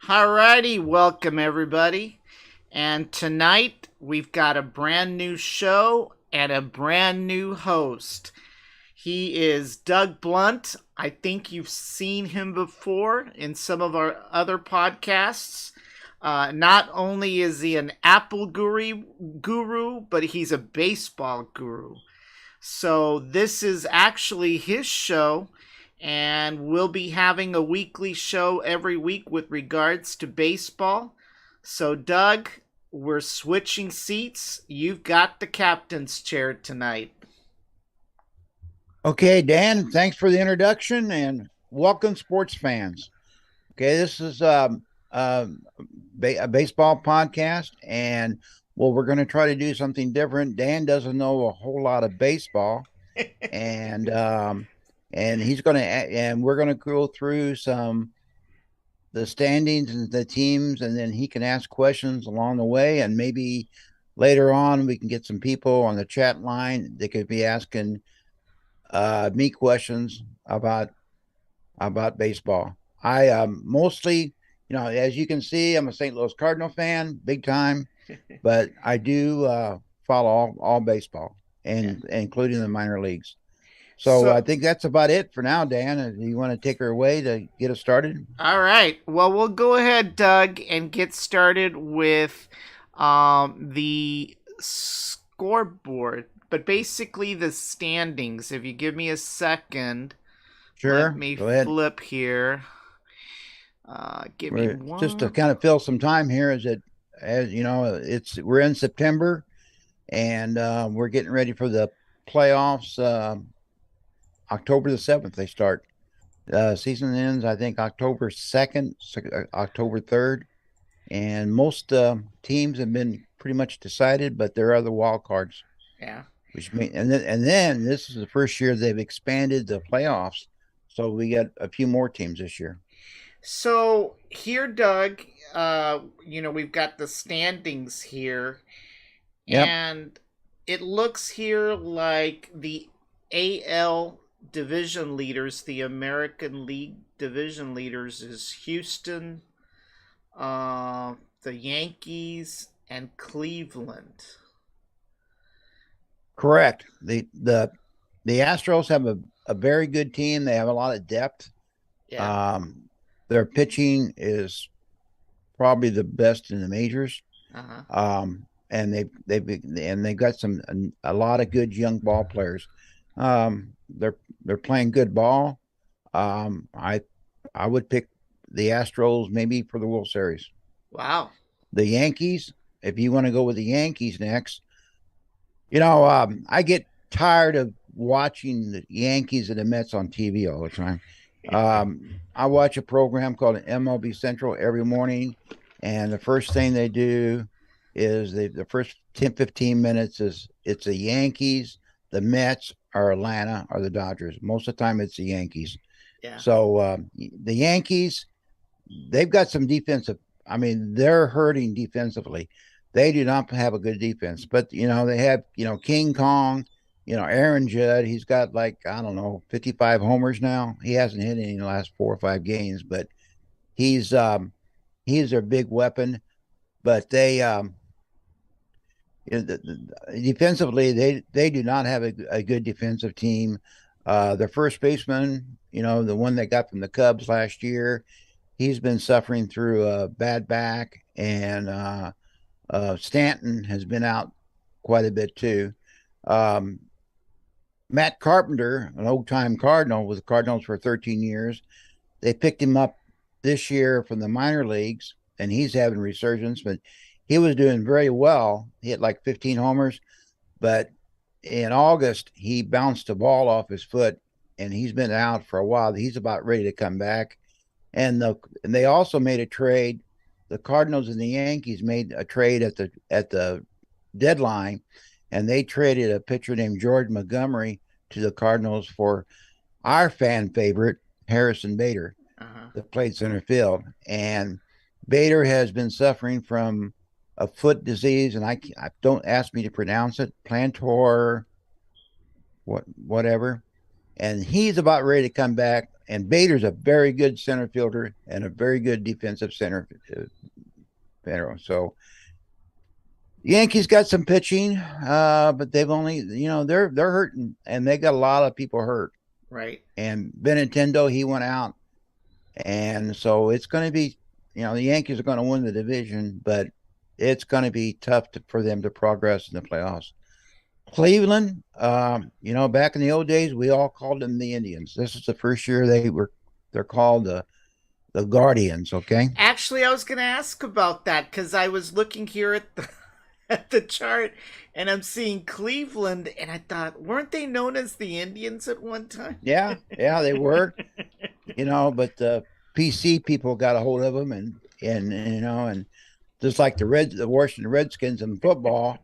Alrighty, welcome everybody. And tonight we've got a brand new show and a brand new host. He is Doug Blunt. I think you've seen him before in some of our other podcasts. Not only is he an Apple guru, but he's a baseball guru. So this is actually his show, and we'll be having a weekly show every week with regards to baseball. So, Doug, we're switching seats. You've got the captain's chair tonight. Okay, Dan, thanks for the introduction and welcome, sports fans. Okay, this is a baseball podcast, and well, we're going to try to do something different. Dan doesn't know a whole lot of baseball, and he's going to and we're going to go through the standings and the teams, and then he can ask questions along the way, and maybe later on we can get some people on the chat line that could be asking me questions about baseball. I mostly, as you can see, I'm a St. Louis Cardinal fan, big time, but I do follow all baseball, and including the minor leagues. So I So, think that's about it for now, Dan. You want to take her away to get us started? all right. Well, we'll go ahead, Doug, and get started with the scoreboard. But basically, the standings. If you give me a second, let Sure, me go ahead. flip here. Give me Just to one. kind of fill some time here, as you know, we're in September, and we're getting ready for the playoffs. October the 7th, they start. Season ends, I think, October 2nd, October 3rd. And most teams have been pretty much decided, but there are other wild cards, Yeah. which mean, and then this is the first year they've expanded the playoffs. So we got a few more teams this year. So here, Doug, we've got the standings here, Yep, and it looks here like the AL division leaders, the American League division leaders, is Houston, the Yankees, and Cleveland. correct. The Astros have a very good team. They have a lot of depth. Yeah. Um, their pitching is probably the best in the majors. Uh huh. They've got a lot of good young ball players. They're playing good ball. Um, I I would pick the Astros maybe for the World Series. Wow. The Yankees, if you want to go with the Yankees next, I get tired of watching the Yankees and the Mets on TV all the time. I watch a program called MLB Central every morning, and the first thing they do is the first 10, 15 minutes is it's the Yankees, the Mets, or Atlanta, or the Dodgers. Most of the time, it's the Yankees. Yeah. So the Yankees, they've got some defensive. I mean, they're hurting defensively. They do not have a good defense, but they have King Kong, Aaron Judd. He's got like I don't know 55 homers now. He hasn't hit any in the last 4 or 5 games, but he's he's their big weapon. But they defensively they do not have a good defensive team. Their first baseman, the one that got from the Cubs last year, he's been suffering through a bad back, and Stanton has been out quite a bit too. Um, Matt Carpenter, an old time Cardinal, with the Cardinals for 13 years. They picked him up this year from the minor leagues, and he's having resurgence, but he was doing very well. He hit like 15 homers, but in August, he bounced a ball off his foot, and he's been out for a while. He's about ready to come back. And they also made a trade. The Cardinals and the Yankees made a trade at the deadline, and they traded a pitcher named George Montgomery to the Cardinals for our fan favorite Harrison Bader, Uh huh. that played center field. And Bader has been suffering from a foot disease, and I don't ask me to pronounce it, plantar, whatever. And he's about ready to come back. and Bader's a very good center fielder and a very good defensive center. So Yankees got some pitching, but they've only, they're hurting, and they got a lot of people hurt. Right. And Benintendi, he went out, and so it's going to be, the Yankees are going to win the division, but it's going to be tough for them to progress in the playoffs. Cleveland, back in the old days, we all called them the Indians. This is the first year they're called the Guardians. Okay. Actually, I was going to ask about that because I was looking here at the chart, and I'm seeing Cleveland, and I thought, weren't they known as the Indians at one time? Yeah, they were. But the PC people got a hold of them, and just like the Washington Redskins in football,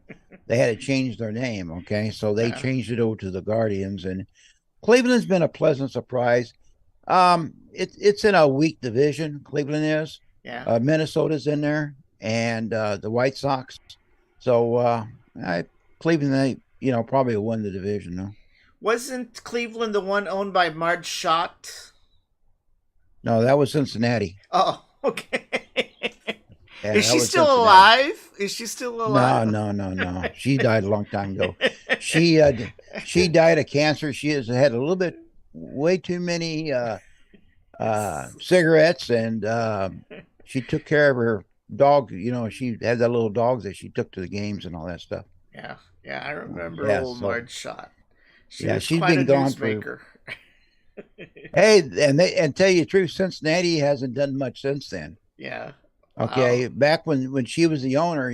they had to change their name. Okay, so they changed it over to the Guardians, and Cleveland's been a pleasant surprise. It's in a weak division. Cleveland is. Yeah. Minnesota's in there, and the White Sox. So Cleveland, probably will win the division, though. Wasn't Cleveland the one owned by Marge Schott? No, that was Cincinnati. Oh, okay. Yeah, Is she still alive? Is she still alive? No. She died a long time ago. She died of cancer. She has had a little bit, way too many cigarettes, and she took care of her dog. She had that little dog that she took to the games and all that stuff. Yeah, I remember old Marge Schott. She's been gone for. Hey, and tell you the truth, Cincinnati hasn't done much since then. Yeah. Okay, wow. Back when she was the owner,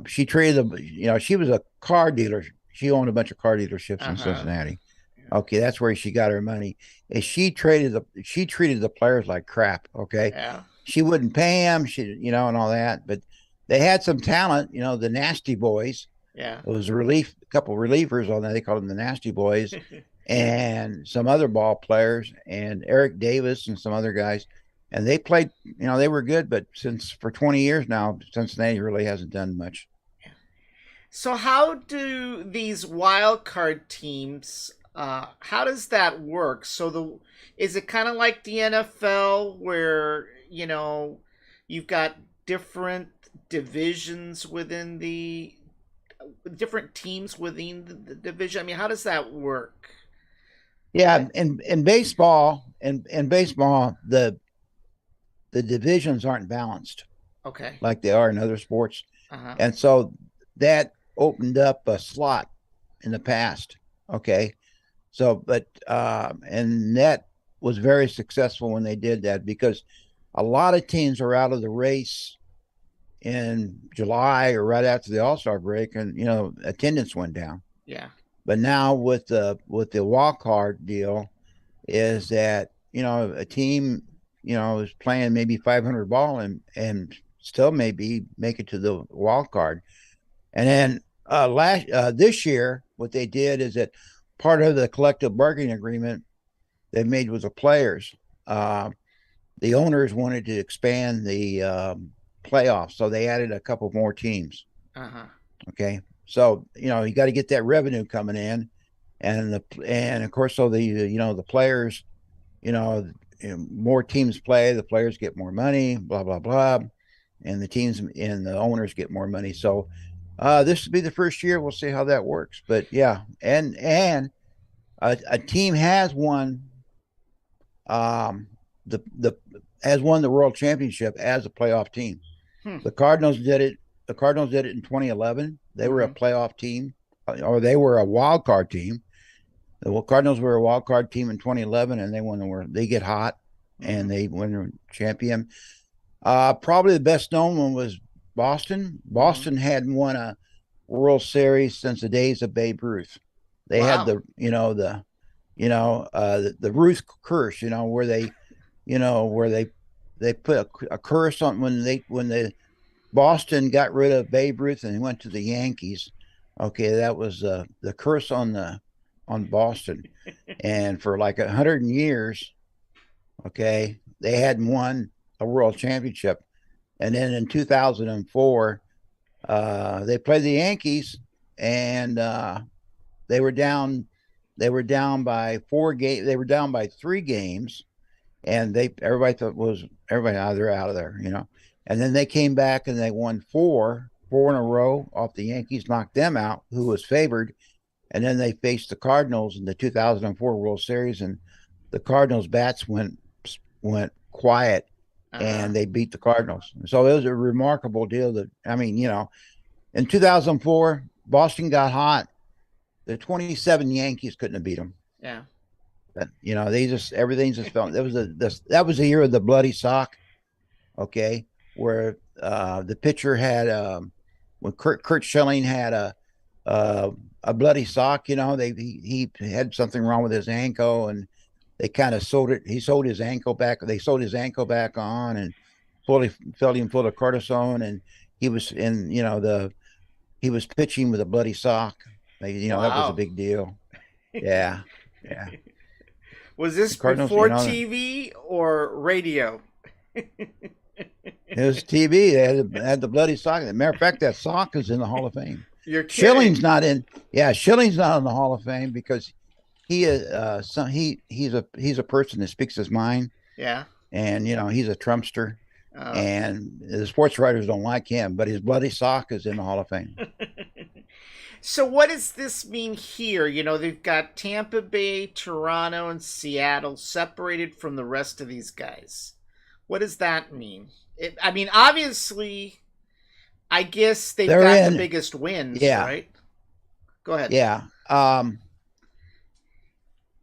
she traded she was a car dealer. She owned a bunch of car dealerships in Cincinnati. Yeah. Okay, that's where she got her money. And she treated the players like crap. Okay. Yeah. She wouldn't pay them, and all that. But they had some talent, the Nasty Boys. Yeah. It was a couple relievers on that. They called them the Nasty Boys, and some other ball players, and Eric Davis and some other guys. And they played, they were good, but for 20 years now, Cincinnati really hasn't done much. Yeah. So how do these wild card teams, how does that work? So is it kind of like the NFL where, you've got different divisions within different teams within the division? I mean, how does that work? Yeah, in baseball, the divisions aren't balanced. Okay. Like they are in other sports. Uh-huh. And so that opened up a slot in the past. Okay. So, and that was very successful when they did that, because a lot of teams are out of the race in July or right after the All-Star break, and, attendance went down. Yeah. But now with the wild card deal is that, a team, is playing maybe 500 ball and still maybe make it to the wild card. And then this year, what they did is that part of the collective bargaining agreement they made with the players, the owners wanted to expand the playoffs, so they added a couple more teams. Uh-huh. Okay, so you got to get that revenue coming in, and of course, so the players, more teams play, the players get more money, blah blah blah, and the teams and the owners get more money. So this will be the first year. We'll see how that works. But yeah, and a team has won has won the World Championship as a playoff team. The Cardinals did it. The Cardinals did it in 2011. They were a playoff team, or they were a wild card team. The Cardinals were a wild card team in 2011, and they won the World. They get hot, and they win the champion. Probably the best known one was Boston. Boston hadn't won a World Series since the days of Babe Ruth. They had the Ruth curse, where they put a curse on when the Boston got rid of Babe Ruth and they went to the Yankees. Okay, that was the curse on Boston, and for like 100 years, okay, they hadn't won a World Championship. And then in 2004, they played the Yankees, and they were down they were down by 4 games. They were down by 3 games, and everybody thought was everybody they're out of there, And then they came back and they won four in a row off the Yankees, knocked them out, who was favored, and then they faced the Cardinals in the 2004 World Series, and the Cardinals bats went quiet, and they beat the Cardinals. So it was a remarkable deal. In 2004, Boston got hot. The 27 Yankees couldn't have beat them. Yeah. But, everything just felt that was the year of the bloody sock. Okay, where the pitcher had when Kurt Schilling had a bloody sock. He had something wrong with his ankle, and they kind of sewed it. He sewed his ankle back. They sewed his ankle back on and filled him full of cortisone, and he was he was pitching with a bloody sock. Wow. That was a big deal. Yeah. Was this before TV or radio? It was TV. They had the bloody sock. As a matter of fact, that sock is in the Hall of Fame. You're kidding. Schilling's not in. Yeah, Schilling's not in the Hall of Fame because he is he's a person that speaks his mind. Yeah. And he's a Trumpster. And the sports writers don't like him, but his bloody sock is in the Hall of Fame. So what does this mean here? They've got Tampa Bay, Toronto, and Seattle separated from the rest of these guys. What does that mean? Obviously, I guess they've got the biggest wins, right? Go ahead. Yeah.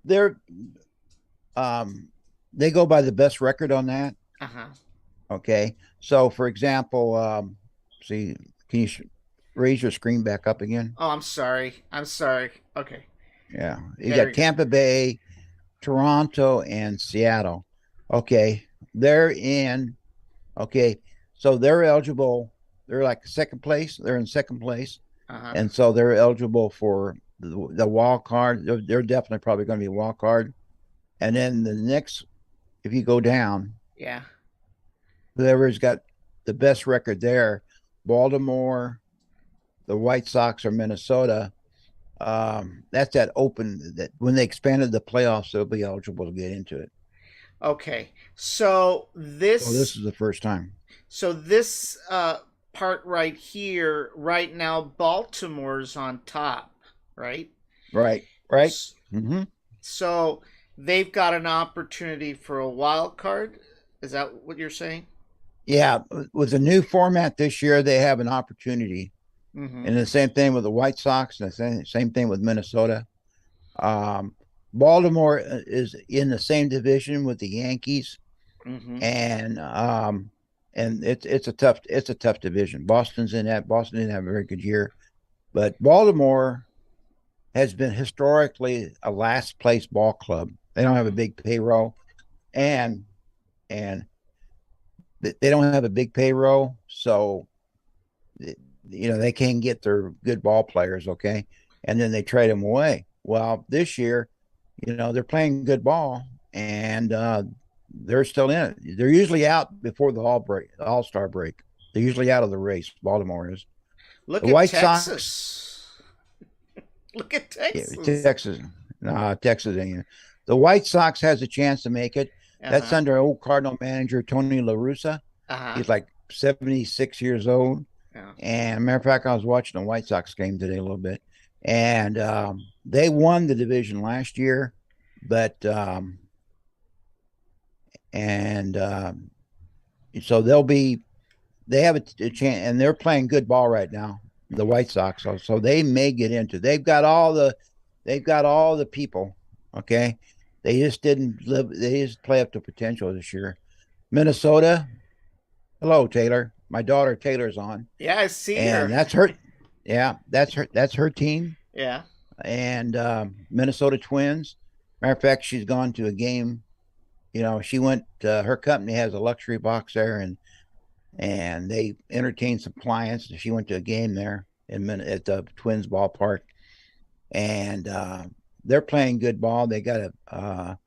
They go by the best record on that. Uh-huh. Okay. So, for example, can you raise your screen back up again? Oh, I'm sorry. Okay. Yeah. You got Tampa Bay, Toronto, and Seattle. Okay. They're in. Okay. So they're eligible. They're like second place. They're in second place. Uh-huh. And so they're eligible for the wild card. They're definitely probably going to be a wild card. And then the next, if you go down. Yeah. Whoever's got the best record there, Baltimore, the White Sox, or Minnesota, that's that open, that when they expanded the playoffs, they'll be eligible to get into it. Okay. So this is the first time. So this part right here, right now, Baltimore's on top, right? Right. Mm-hmm. So they've got an opportunity for a wild card. Is that what you're saying? Yeah, with the new format this year, they have an opportunity. Mm-hmm. And the same thing with the White Sox, and the same thing with Minnesota. Baltimore is in the same division with the Yankees, mm-hmm. and it's a tough division. Boston didn't have a very good year, but Baltimore has been historically a last place ball club. They don't have a big payroll, and they don't have a big payroll, so they can't get their good ball players, okay? And then they trade them away. Well, this year, they're playing good ball, and they're still in it. They're usually out before the All-Star break. They're usually out of the race. Baltimore is. Look at Texas. Look at Texas. Yeah, Texas ain't. The White Sox has a chance to make it. Uh-huh. That's under old Cardinal manager Tony La Russa. Uh-huh. He's like 76 years old. Yeah. And matter of fact, I was watching a White Sox game today a little bit, and they won the division last year, but so they have a chance, and they're playing good ball right now. The White Sox, so they may get into. They've got all the people. Okay, they just didn't live. They just play up to potential this year. Minnesota. Hello, Taylor. My daughter Taylor's on. Yeah, I see her. And that's her. Yeah, that's her team. Yeah. And Minnesota Twins. Matter of fact, she's gone to a game. She went. Her company has a luxury box there, and they entertained some clients. She went to a game there at the Twins ballpark, and they're playing good ball. They got a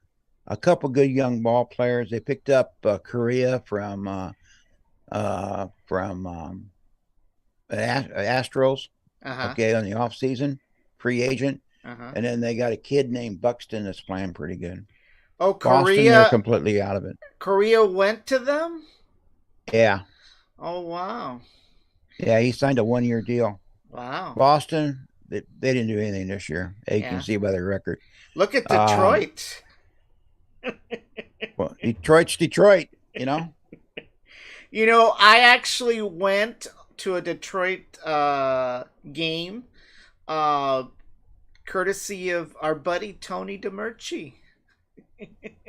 couple good young ball players. They picked up Korea from Astros, uh-huh. okay, on the off season, free agent, Uh-huh. And then they got a kid named Buxton that's playing pretty good. Oh, Boston, they're completely out of it. Korea went to them? Yeah. Oh, wow. Yeah, he signed a 1-year deal. Wow. Boston, they didn't do anything this year. You can Yeah. see by their record. Look at Um, Detroit. well, Detroit's Detroit, you know? I actually went to a Detroit game, uh, courtesy of our buddy Tony DeMerci.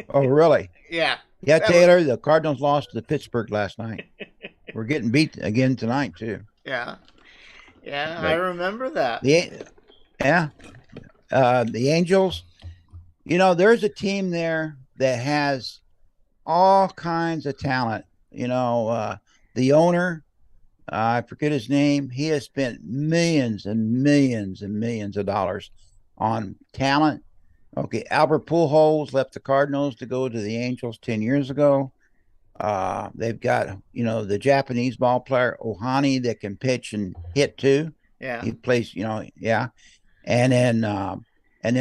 Oh, really? Yeah. Yeah, That was, Taylor, the Cardinals lost to Pittsburgh last night. We're getting beat again tonight, too. yeah. Yeah, I But remember that. yeah, the Angels, there's a team there that has all kinds of talent. The owner, I forget his name, he has spent millions and millions and millions of dollars on talent. Okay, Albert Pujols left the Cardinals to go to the Angels 10 years ago. They've got, the Japanese ball player Ohani that can pitch and hit too. Yeah. He plays, yeah. And then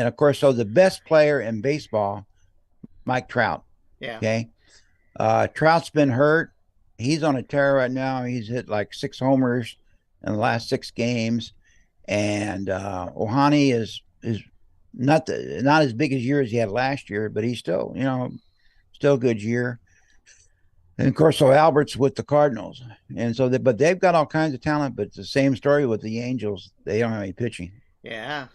of course, so the best player in baseball, Mike Trout. Yeah. Okay. Trout's been hurt. He's on a tear right now. He's hit like 6 homers in the last 6 games. And Ohani is not as big a year as he had last year, but he's still, still a good year. And of course, so Albert's with the Cardinals, and so but they've got all kinds of talent. But it's the same story with the Angels; they don't have any pitching. Yeah.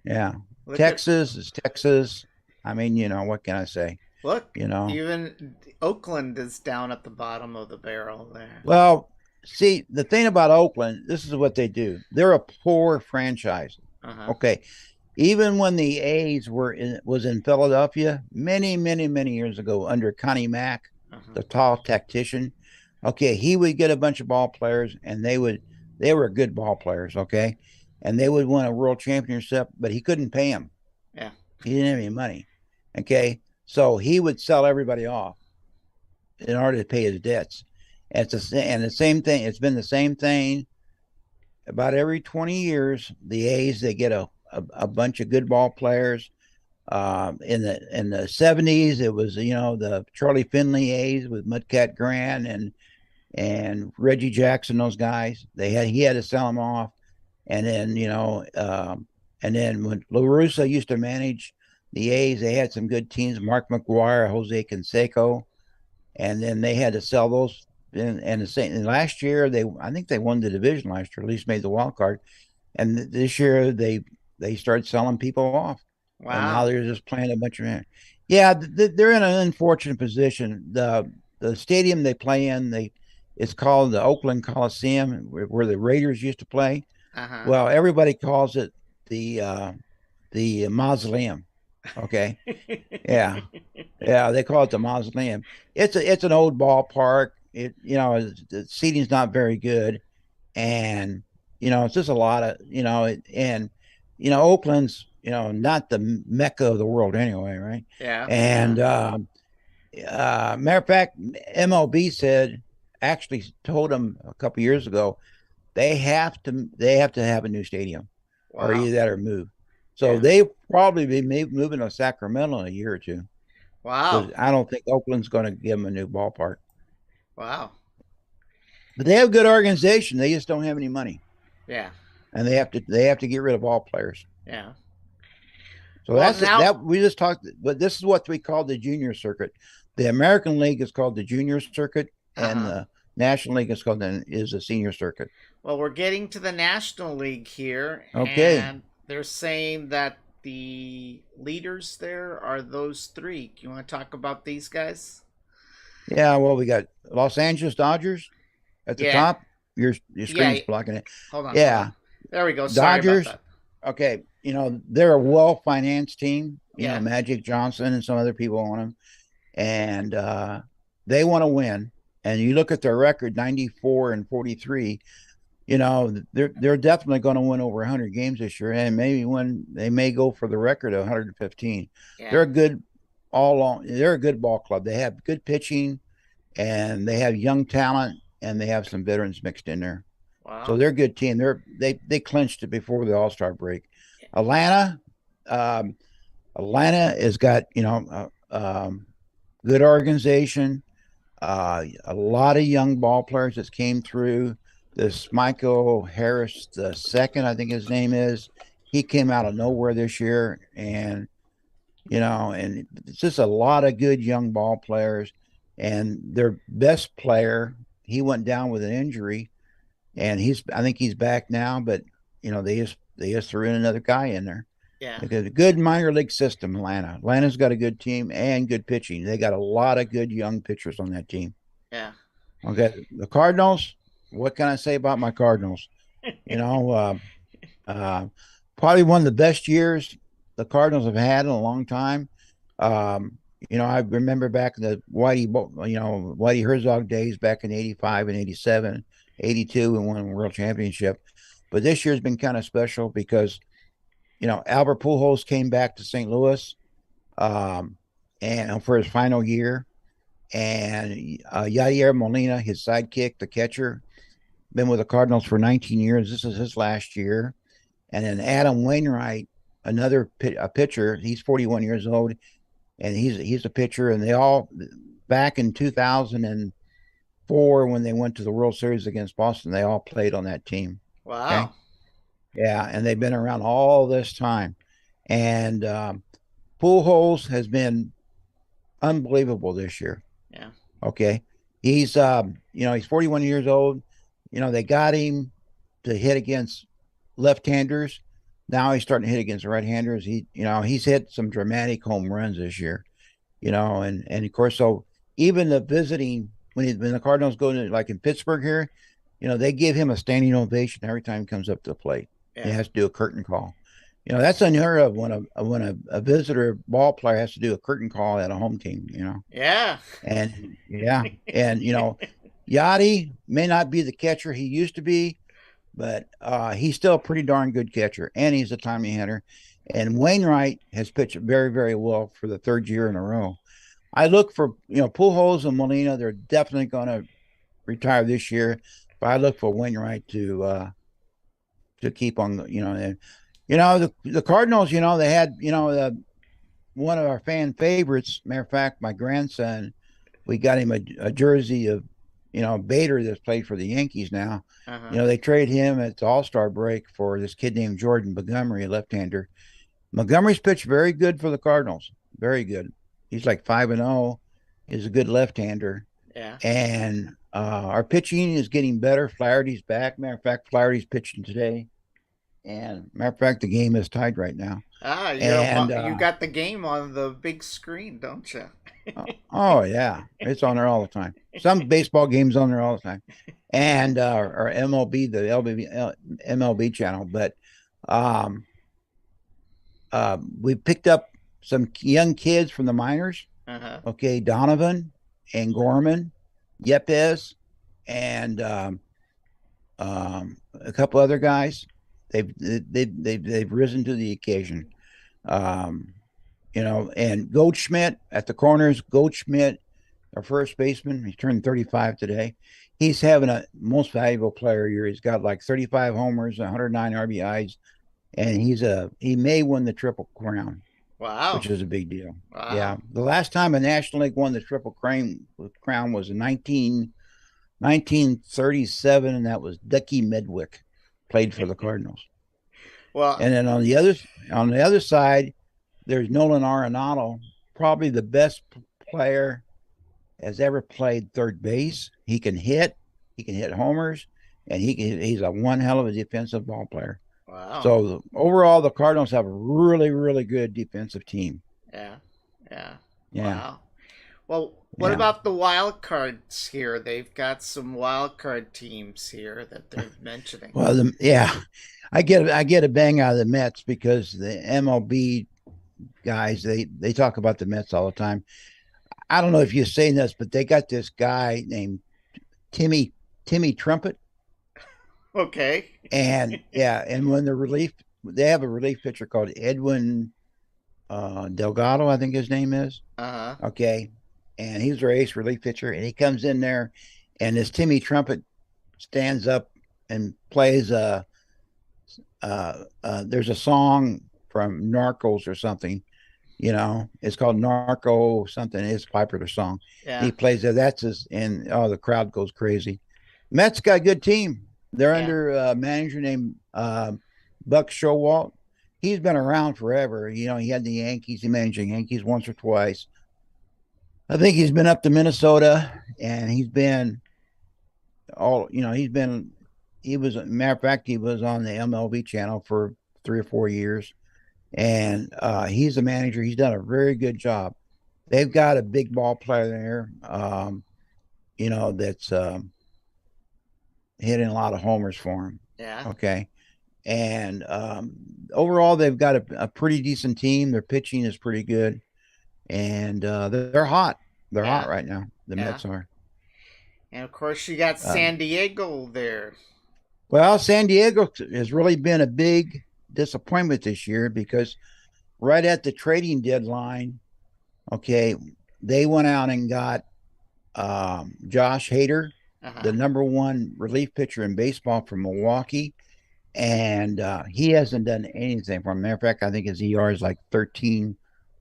Yeah, Texas is Texas. I mean, what can I say? Look, even Oakland is down at the bottom of the barrel there. Well, see, the thing about Oakland, this is what they do. They're a poor franchise. Uh-huh. Okay, even when the A's was in Philadelphia many, many, many years ago under Connie Mack. Uh-huh. The tall tactician. Okay, he would get a bunch of ball players, and they were good ball players. Okay, and they would win a world championship, but he couldn't pay them. Yeah, he didn't have any money. Okay, so he would sell everybody off in order to pay his debts. And the same thing. It's been the same thing about every 20 years. The A's, they get a bunch of good ball players. In the 70s, it was the Charlie Finley A's with Mudcat Grant and Reggie Jackson. Those guys, he had to sell them off, and then and then when La Russa used to manage the A's, they had some good teams: Mark McGuire, Jose Canseco, and then they had to sell those. And last year, I think they won the division last year, at least made the wild card, and this year they started selling people off. wow. And now they're just playing a bunch of. Yeah, they're in an unfortunate position. The stadium they play in, it's called the Oakland Coliseum, where the Raiders used to play. Uh-huh. Well, everybody calls it the mausoleum. Okay, yeah, they call it the mausoleum. It's an old ballpark. The seating's not very good, and it's just a lot of Oakland's not the mecca of the world anyway, right? Yeah. And matter of fact, MLB actually told them a couple years ago they have to have a new stadium, wow. or either that or move. So they probably be moving to Sacramento in a year or two. Wow. I don't think Oakland's going to give them a new ballpark. Wow. But they have a good organization. They just don't have any money. Yeah. And they have to get rid of all players. Yeah. So that we just talked, but this is what we call the junior circuit. The American League is called the junior circuit, and the National League is the senior circuit. Well, we're getting to the National League here. Okay. And they're saying that the leaders there are those 3. You want to talk about these guys? Yeah, well, we got Los Angeles Dodgers at the top. Your screen's blocking it. Hold on. Yeah. Hold on. There we go. Sorry Dodgers. About that. Okay, they're a well-financed team. Yeah. Magic Johnson and some other people on them, and they want to win. And you look at their record, 94-43. They're definitely going to win over 100 games this year, and they may go for the record of 115. Yeah. They're a good ball club. They have good pitching, and they have young talent, and they have some veterans mixed in there. Wow. So they're a good team. They clinched it before the All-Star break. Atlanta, Atlanta has got good organization, a lot of young ball players that came through. This Michael Harris the second, I think his name is. He came out of nowhere this year, and and it's just a lot of good young ball players. And their best player, he went down with an injury, and I think he's back now. But they just threw in another guy in there. Yeah. They got a good minor league system. Atlanta's got a good team and good pitching. They got a lot of good young pitchers on that team. Yeah. Okay, the Cardinals. What can I say about my Cardinals? You know, probably one of the best years the Cardinals have had in a long time. I remember back in the Whitey Herzog days back in '85 and '87, '82, and won a world championship. But this year's been kind of special because Albert Pujols came back to St. Louis, and for his final year, and Yadier Molina, his sidekick, the catcher, been with the Cardinals for 19 years. This is his last year. And then Adam Wainwright, another pitcher. He's 41 years old, and he's a pitcher. And they all back in 2004 when they went to the World Series against Boston, they all played on that team. Wow. Okay, yeah, and they've been around all this time. And Pujols has been unbelievable this year. Yeah. Okay, he's 41 years old. They got him to hit against left-handers. Now he's starting to hit against right-handers. He's hit some dramatic home runs this year. And of course, so even the visiting when the Cardinals go to like in Pittsburgh here, they give him a standing ovation every time he comes up to the plate. Yeah. He has to do a curtain call. That's unheard of when a visitor ball player has to do a curtain call at a home team. Yeah. And yeah, and Yachty may not be the catcher he used to be, but he's still a pretty darn good catcher, and he's a timely hitter. And Wainwright has pitched very, very well for the third year in a row. I look for Pujols and Molina. They're definitely going to retire this year, but I look for Wainwright to keep on. The Cardinals. They had one of our fan favorites. Matter of fact, my grandson, we got him a jersey of Bader that's played for the Yankees now. Uh-huh. They traded him at the All-Star break for this kid named Jordan Montgomery, a left-hander. Montgomery's pitched very good for the Cardinals. Very good. He's like 5-0. He's a good left-hander. Yeah. And our pitching is getting better. Flaherty's back. Matter of fact, Flaherty's pitching today. And matter of fact, the game is tied right now. You got the game on the big screen, don't you? Oh yeah, it's on there all the time. Some baseball games on there all the time, and our MLB, the MLB channel. But we picked up some young kids from the minors. Uh-huh. Okay, Donovan and Gorman, Yepes, and a couple other guys. They've risen to the occasion. And Goldschmidt at the corners. Goldschmidt, our first baseman, he turned 35 today. He's having a most valuable player year. He's got like 35 homers, 109 RBIs, and he may win the Triple Crown. Wow. Which is a big deal. Wow. Yeah. The last time a National League won the Triple Crown was in 1937, and that was Ducky Medwick, played for the Cardinals. Well, and then on the other side, there's Nolan Arenado, probably the best player has ever played third base. He can hit homers, and he's a one hell of a defensive ball player. Wow. So overall, the Cardinals have a really, really good defensive team. Yeah. Wow. Well, what about the wild cards here? They've got some wild card teams here that they're mentioning. Well, I get a bang out of the Mets because the MLB guys they talk about the Mets all the time. I don't know if you've seen this, but they got this guy named Timmy Trumpet. Okay. And when they have a relief pitcher called Edwin Delgado, I think his name is. Uh-huh. Okay. And he's their ace relief pitcher, and he comes in there, and this Timmy Trumpet stands up and plays there's a song from Narcos or something. It's called Narco something. It's a popular song. And Yeah. he plays it. That's his, and the crowd goes crazy. Mets got a good team. They're Yeah. under a manager named Buck Showalter. He's been around forever. He had the Yankees. He managed the Yankees once or twice. I think he's been up to Minnesota, and he's been all. He was, matter of fact, he was on the MLB channel for 3 or 4 years, and he's the manager. He's done a very good job. They've got a big ball player there, that's hitting a lot of homers for him. Yeah. Okay. And overall, they've got a pretty decent team. Their pitching is pretty good, and they're hot. They're hot right now. The Mets are. And of course, you got San Diego there. Well, San Diego has really been a big disappointment this year because right at the trading deadline, okay, they went out and got Josh Hader, the number one relief pitcher in baseball from Milwaukee. And he hasn't done anything for him. Matter of fact, I think his ER is like 13,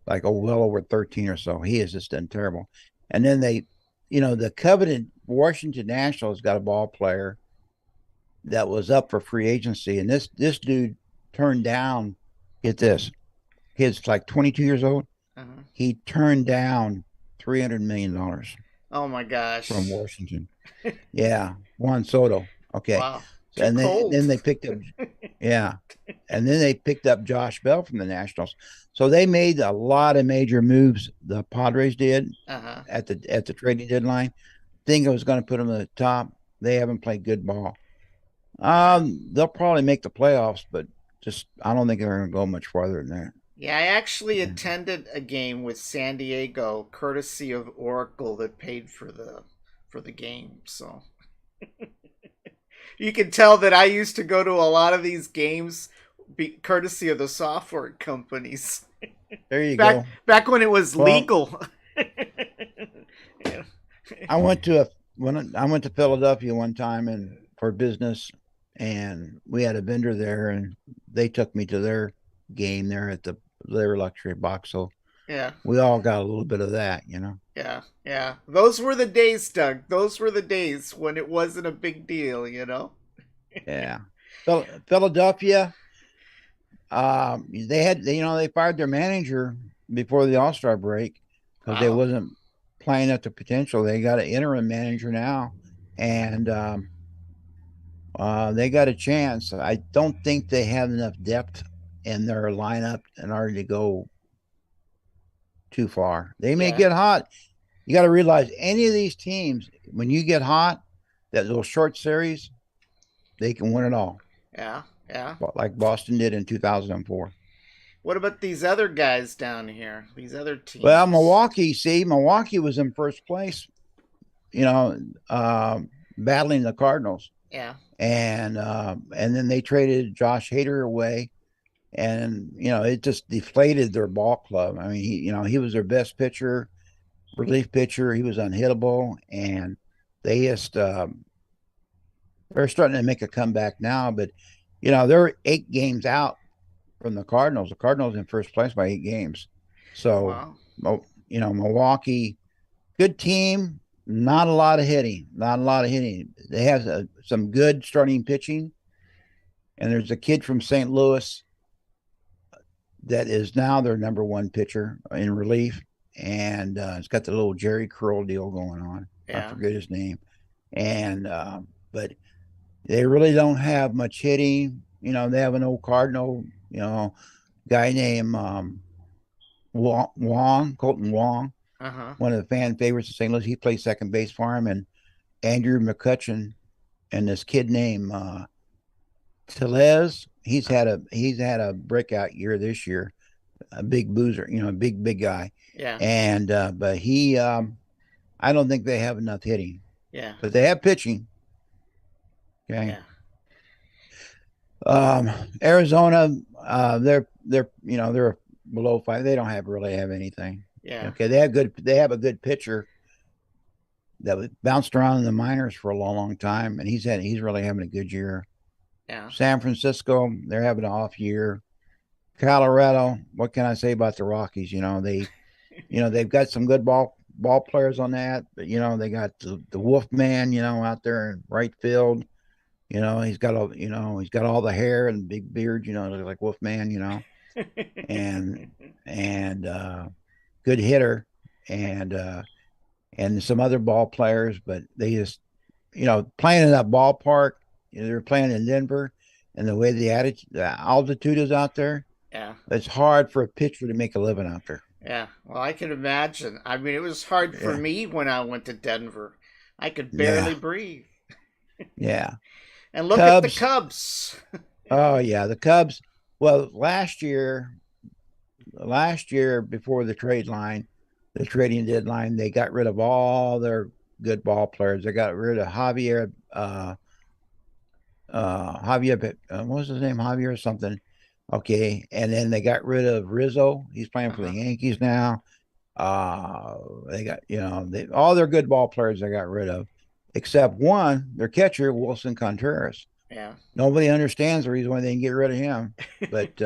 like well over 13 or so. He has just done terrible. And then the coveted Washington Nationals got a ball player that was up for free agency, and this dude turned down. Get this, he's like 22 years old. He turned down $300 million. Oh my gosh! From Washington. Yeah, Juan Soto. Okay. Wow. And then they picked up, yeah, and then they picked up Josh Bell from the Nationals. So they made a lot of major moves. The Padres did at the trading deadline. Think it was going to put them at the top. They haven't played good ball. They'll probably make the playoffs, but I don't think they're going to go much farther than that. Yeah, I actually attended a game with San Diego, courtesy of Oracle, that paid for the game. So you can tell that I used to go to a lot of these games, courtesy of the software companies. There you go. Back when it was legal. Yeah. I went to Philadelphia one time for business, and we had a vendor there, and they took me to their game there at their luxury box. So yeah, we all got a little bit of that, Yeah, yeah. Those were the days, Doug. Those were the days when it wasn't a big deal, Yeah. Philadelphia, they fired their manager before the All-Star break because they wasn't playing up to potential. They got an interim manager now, and they got a chance. I don't think they have enough depth in their lineup in order to go too far. They may get hot. You got to realize any of these teams, when you get hot, that little short series, they can win it all. Yeah, yeah. Like Boston did in 2004. What about these other guys down here? These other teams? Well, Milwaukee was in first place, battling the Cardinals. Yeah. And then they traded Josh Hader away, and it just deflated their ball club. I mean, he was their best pitcher, relief pitcher. He was unhittable, and they just they're starting to make a comeback now. But they're 8 games out from the Cardinals. The Cardinals in first place by 8 games. So Milwaukee, good team. Not a lot of hitting. They have some good starting pitching. And there's a kid from St. Louis that is now their number one pitcher in relief. And it's got the little Jerry Curl deal going on. Yeah. I forget his name. And but they really don't have much hitting. They have an old Cardinal, guy named Colton Wong. One of the fan favorites of St. Louis. He plays second base for him, and Andrew McCutcheon, and this kid named Tellez. He's had a breakout year this year. A big boozer, a big guy. Yeah. And but he, I don't think they have enough hitting. Yeah. But they have pitching. Okay. Yeah. Arizona, they're below 5. They don't really have anything. Yeah. Okay. They have a good pitcher that bounced around in the minors for a long time, and he's really having a good year. Yeah. San Francisco, they're having an off year. Colorado, what can I say about the Rockies? They've got some good ball players on that, but they got the Wolfman, out there in right field. He's got all the hair and big beard, like Wolfman, and good hitter, and some other ball players, but they just playing in that ballpark. They're playing in Denver, and the way the altitude is out there, Yeah. it's hard for a pitcher to make a living out there. Yeah. Well, I can imagine. I mean, it was hard for Yeah, me when I went to Denver. I could barely yeah, breathe. yeah. And look at the Cubs. Cubs. Oh yeah, the Cubs. Well, last year before the trading deadline, they got rid of all their good ball players. They got rid of Javier, what was his name? Javier something. Okay, and then they got rid of Rizzo. He's playing for the Uh-huh. Yankees now. They got all their good ball players they got rid of, except one, their catcher Wilson Contreras. Yeah. Nobody understands the reason why they didn't get rid of him, but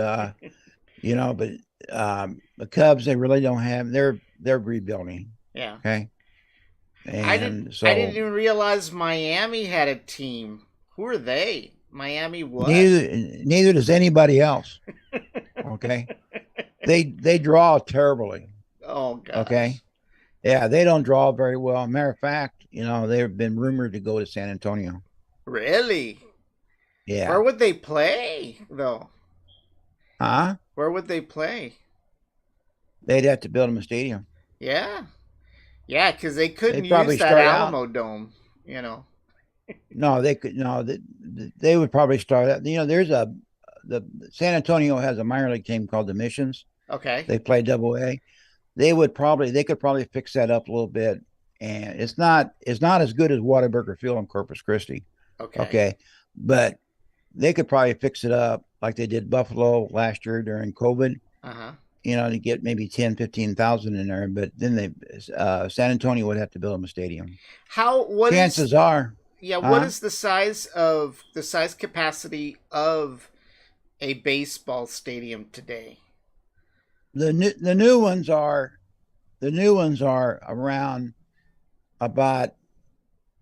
you know, but the Cubs they really don't have. They're rebuilding. Yeah. Okay, I did and I didn't so even realize Miami had a team. Who are they? Miami what? neither does anybody else. Okay, they draw terribly. Oh Okay, gosh. yeah, they don't draw very well. Matter of fact, they've been rumored to go to San Antonio. Really? Yeah, Where would they play though? huh? Where would they play? They'd have to build them a stadium. Yeah. Yeah, because they couldn't They'd use probably that start out. Alamo Dome, you know. No, they could. No, they would probably start out. The San Antonio has a minor league team called the Missions. Okay. They play Double A. They could probably fix that up a little bit, and it's not as good as Whataburger Field in Corpus Christi. Okay. Okay, but they could probably fix it up like they did Buffalo last year during COVID. Uh-huh. To get maybe 10, 15,000 in there, but then San Antonio would have to build them a stadium. How what is Chances are, yeah, what huh? is the size capacity of a baseball stadium today? The new ones are around about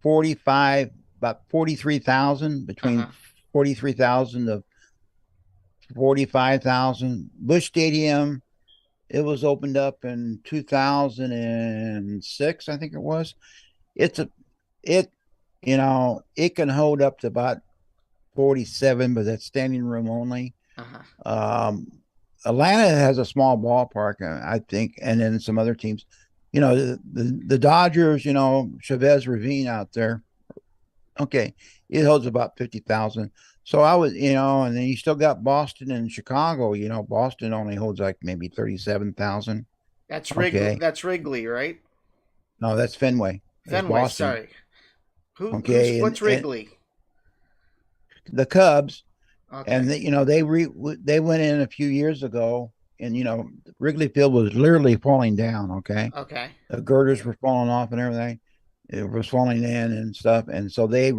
45, about 43,000, between Uh-huh. 43,000 to 45,000. Bush Stadium, it was opened up in 2006, I think it was. It's a it it can hold up to about 47, but that's standing room only. Uh-huh. Um, Atlanta has a small ballpark, I think, and then some other teams. The Dodgers, Chavez Ravine out there. Okay, it holds about 50,000. So and then you still got Boston and Chicago. Boston only holds like maybe 37,000. Okay, That's Wrigley, right? no, that's Fenway. That's Fenway, Boston. sorry. Who's Okay, and what's Wrigley? the Cubs, Okay. and they went in a few years ago, and Wrigley Field was literally falling down. Okay, Okay. the girders were falling off and everything. It was falling in and stuff, and so they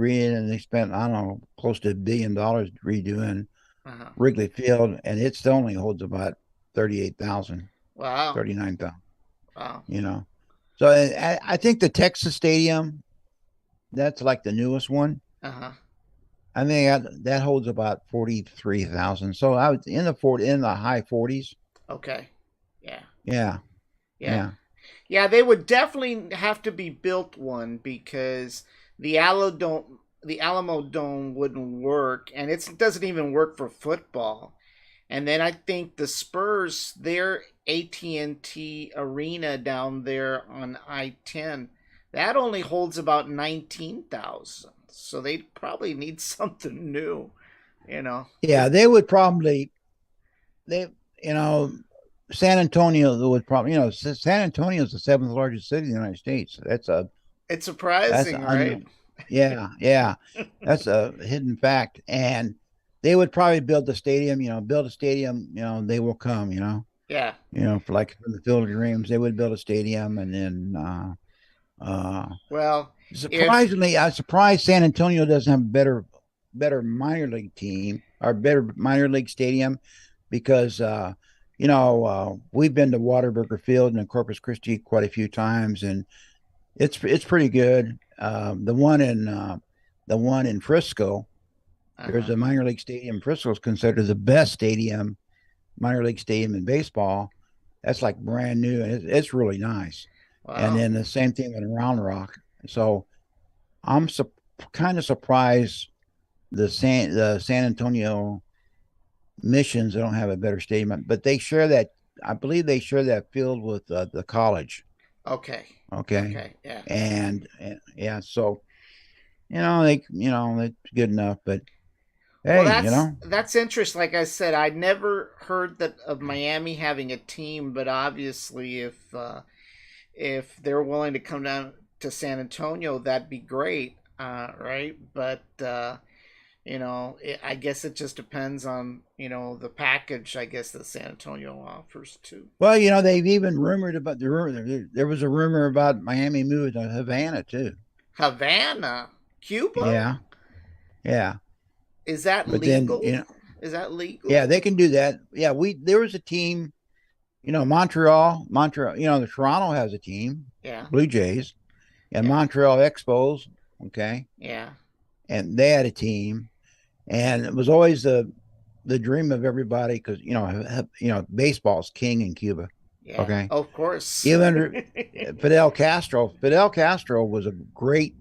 spent, I don't know, close to $1 billion redoing Uh-huh. Wrigley Field, and it still only holds about 38,000, Wow. 39,000. Wow. You know, so I think the Texas Stadium, that's like the newest one. Uh-huh. I think that holds about 43,000. So I was in the high 40s. Okay. Yeah. Yeah, Yeah. yeah, Yeah, they would definitely have to be built one because the Alamo Dome wouldn't work, and it doesn't even work for football. And then I think the Spurs, their AT&T Arena down there on I-10, that only holds about 19,000. So they probably need something new, you know. yeah. They would probably they you know San Antonio would probably San Antonio is the seventh largest city in the United States. It's That's surprising, right? unknown. Yeah, yeah, that's a hidden fact. And they would probably build the stadium. Build a stadium. They will come. Yeah. For the Field of Dreams, they would build a stadium, and then uh, Well, if surprisingly, I'm surprised San Antonio doesn't have a better better minor league team or better minor league stadium because we've been to Whataburger Field and Corpus Christi quite a few times, and it's pretty good. The one in Frisco, there's Uh-huh. a minor league stadium. Frisco is considered the best stadium, minor league stadium in baseball. That's like brand new, and it's really nice. And Wow. then the same thing in Round Rock. So I'm kind of surprised the San Antonio Missions don't have a better stadium, but they share that. I believe they share that field with the college. Okay. Okay, Okay. Yeah. and yeah, so it's good enough. But Well, hey, that's interesting. Like I said, I never heard that of Miami having a team, but obviously, if they're willing to come down to San Antonio, that'd be great, right? But I guess it just depends on the package. I guess that San Antonio offers too. well, they've even rumored about the rumor. There was a rumor about Miami moving to Havana too. Havana, Cuba, Yeah, yeah, is that but then legal? Is that legal? yeah, they can do that. Yeah, there was a team. Montreal. The Toronto has a team, Yeah, Blue Jays, and yeah, Montreal Expos. Okay, yeah, and they had a team, and it was always the dream of everybody because baseball's king in Cuba. yeah. Okay, Of course. even under Fidel Castro. Fidel Castro was a great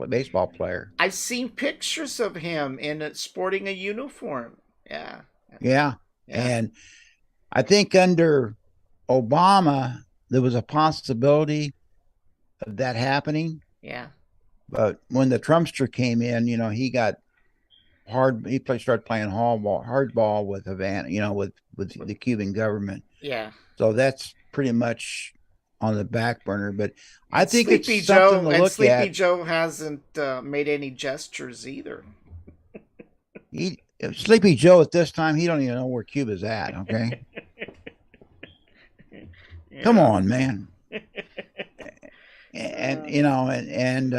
baseball player. I've seen pictures of him sporting a uniform. Yeah, Yeah, yeah, and I think under Obama there was a possibility of that happening, yeah, but when the Trumpster came in, he got hard. Started playing hardball with Havana, with the Cuban government. yeah. So that's pretty much on the back burner. But I And think it's something to look Sleepy at. Joe hasn't made any gestures either. Sleepy Joe at this time, he don't even know where Cuba's at. Okay, come Yeah. on, man. And Uh, you know, and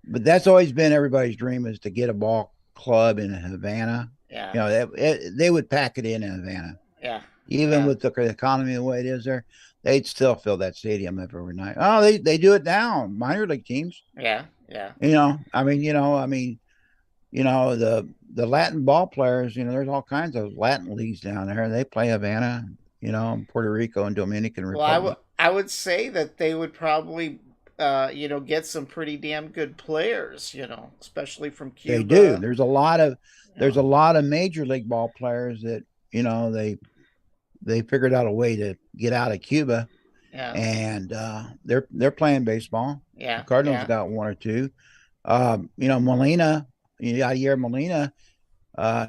but that's always been everybody's dream is to get a ball club in Havana. yeah, They would pack it in Havana, yeah, even yeah, with the economy the way it is there. They'd still fill that stadium every night. Oh, they do it now. Minor league teams. yeah, yeah. The Latin ball players. There's all kinds of Latin leagues down there. They play Havana. Puerto Rico and Dominican Well, Republic. I would say that they would probably get some pretty damn good players. Especially from They do. Cuba. You There's know, a lot of major league ball players that they figured out a way to get out of Cuba, yeah, and they're playing baseball. The yeah, Cardinals yeah, got one or two. Molina, Javier Molina,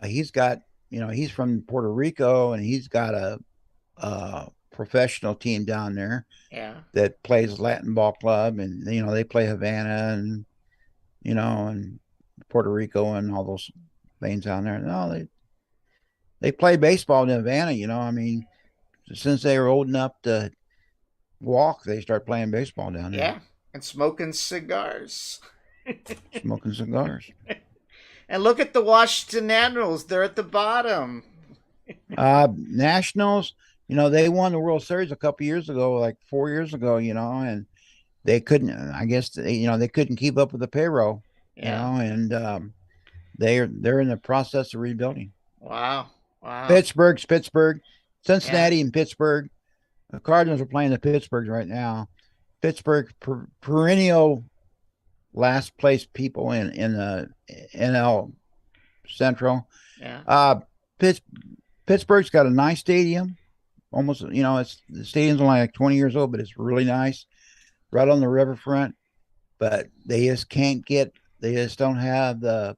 he's got he's from Puerto Rico, and he's got a professional team down there yeah. that plays Latin Ball Club, and they play Havana and Puerto Rico and all those things down there. No, they play baseball in Havana. Since they were old enough to walk, they start playing baseball down there, Yeah, and smoking cigars. smoking cigars. And look at the Washington Nationals. They're at the bottom. Nationals, they won the World Series a couple years ago, like 4 years ago, and they couldn't. I guess they couldn't keep up with the payroll, Yeah. and they're in the process of rebuilding. Wow. Wow. Pittsburgh, Yeah. Cincinnati, and Pittsburgh. The Cardinals are playing the Pittsburghs right now. Pittsburgh perennial last place people in the NL Central. Yeah. Pitts, Pittsburgh's got a nice stadium. Almost, it's the stadium's only like 20 years old, but it's really nice, right on the riverfront. But they just can't get. They just don't have the.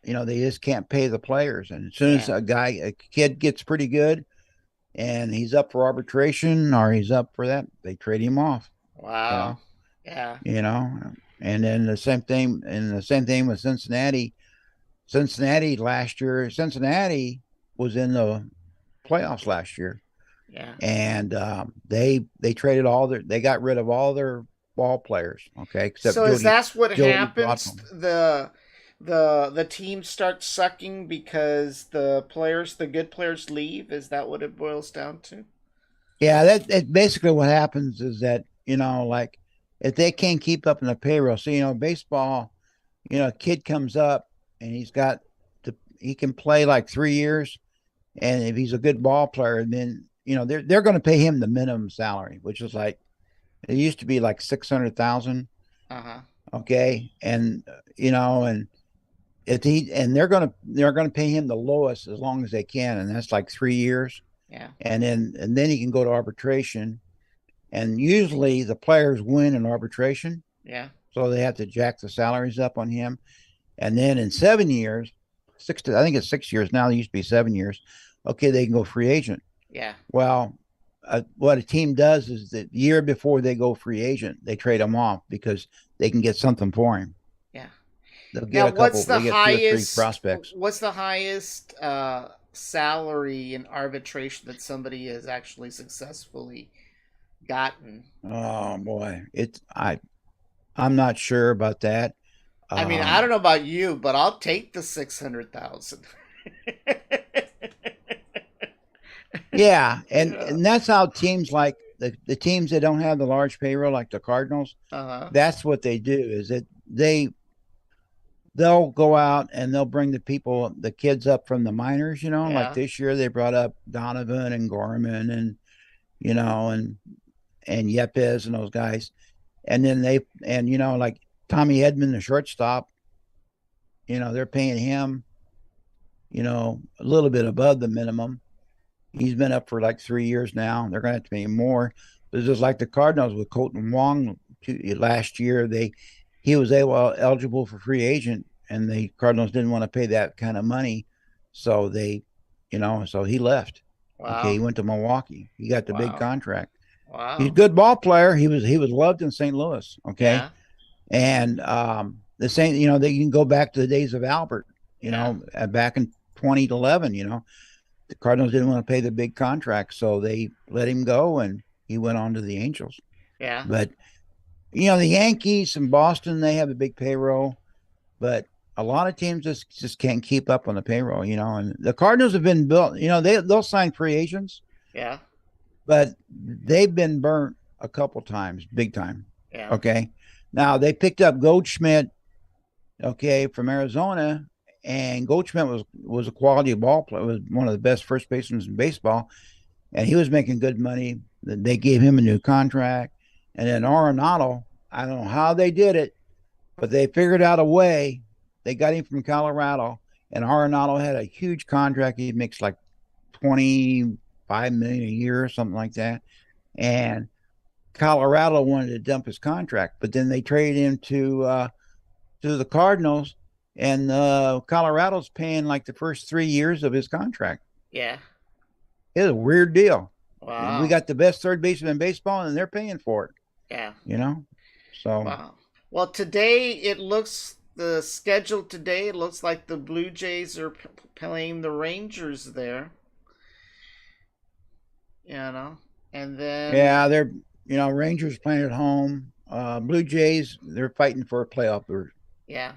They just can't pay the players. And as soon as Yeah. a kid gets pretty good, and he's up for arbitration or he's up for that, they trade him off. You know, Wow. Yeah. you know, and then the same thing with Cincinnati. Cincinnati was in the playoffs last year, Yeah. and they traded they got rid of all their ball players, okay, except So is that's what Jody happens? Bottom. The team starts sucking because the good players leave. Is that what it boils down to? Yeah, that basically what happens is that, like if they can't keep up in the payroll. So, baseball, a kid comes up and he can play like 3 years. And if he's a good ball player, then, they're going to pay him the minimum salary, which is like, it used to be like 600,000. Uh huh. Okay. And, and they're going to pay him the lowest as long as they can. And that's like 3 years. Yeah. And then he can go to arbitration. And usually the players win in arbitration. Yeah. So they have to jack the salaries up on him. And then in 7 years, I think it's 6 years now. It used to be 7 years. Okay, they can go free agent. Yeah. Well, what a team does is the year before they go free agent, they trade him off because they can get something for him. Yeah. They'll Now, get a couple. They get 2 or 3 prospects. What's the highest salary in arbitration that somebody has actually successfully gotten? Oh boy, I'm not sure about that. I mean, I don't know about you, but I'll take the 600,000. Yeah, and Yeah. and that's how teams like the teams that don't have the large payroll, like the Cardinals, Uh-huh. that's what they do. Is that they'll go out and they'll bring the kids up from the minors. Like Yeah. this year they brought up Donovan and Gorman and you know and Yepes and those guys, and then like Tommy Edman, the shortstop. They're paying him a little bit above the minimum. He's been up for like 3 years now. They're going to have to pay him more. But it's just like the Cardinals with Colton Wong last year. He was eligible for free agent, and the Cardinals didn't want to pay that kind of money, so so he left. Okay, he Wow. went to Milwaukee. He got the big Wow. contract. He's a Wow. good ball player. He was loved in St. Louis. Okay, Yeah. and the same. That you can go back to the days of Albert. Yeah. Back in 2011. The Cardinals didn't want to pay the big contract, so they let him go, and he went on to the Angels. Yeah. But the Yankees and Boston, they have a big payroll, but a lot of teams just can't keep up on the payroll. And the Cardinals have been built. They'll sign free agents, Yeah. but they've been burnt a couple times, big time. Yeah. Okay, now they picked up Goldschmidt, okay, from Arizona. And Goldschmidt was a quality ball player, was one of the best first basemen in baseball, and he was making good money. They gave him a new contract, and then Arenado, I don't know how they did it, but they figured out a way. They got him from Colorado, and Arenado had a huge contract. He makes like $25 million a year or something like that, and Colorado wanted to dump his contract, but then they traded him to the Cardinals. And Colorado's paying like the first 3 years of his contract. Yeah. It's a weird deal. And we Wow. got the best third baseman in baseball, and they're paying for it. Yeah. So Wow. Well, the schedule today, it looks like the Blue Jays are playing the Rangers there. And then, yeah, they're Rangers playing at home. Blue Jays, they're fighting for a playoff berth. yeah.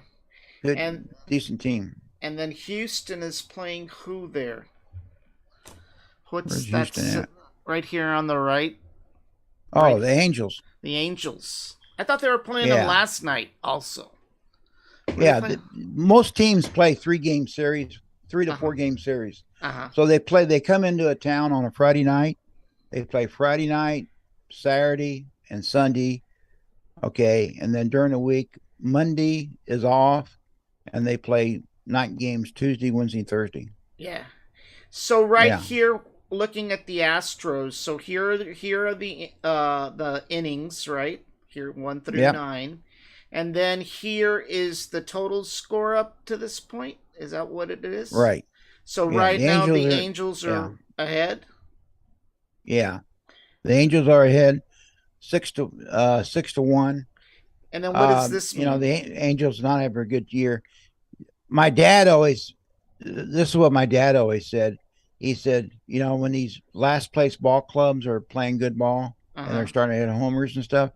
Good, And decent team. and then Houston is playing who there? Where's What's Houston at? right here on the right? Oh, Right, the Angels. the Angels. I thought they were playing them Yeah, last night also. Were they yeah. playing? Most teams play 3-game series, 3 to Uh-huh. 4 game series. Uh-huh. So they come into a town on a Friday night. They play Friday night, Saturday, and Sunday. Okay. And then during the week, Monday is off, and they play night games Tuesday, Wednesday, Thursday. Yeah. So right Yeah. here, looking at the Astros. So here are the innings, right? Here 1 through Yep. 9, and then here is the total score up to this point. Is that what it is? Right. So Yeah. right The now Angels the are, Angels yeah. are ahead. Yeah. The Angels are ahead 6-1. And then what does this mean? The Angels not have a good year. My dad always, this is what my dad always said. He said, when these last place ball clubs are playing good ball and Uh-huh. they're starting to hit homers and stuff,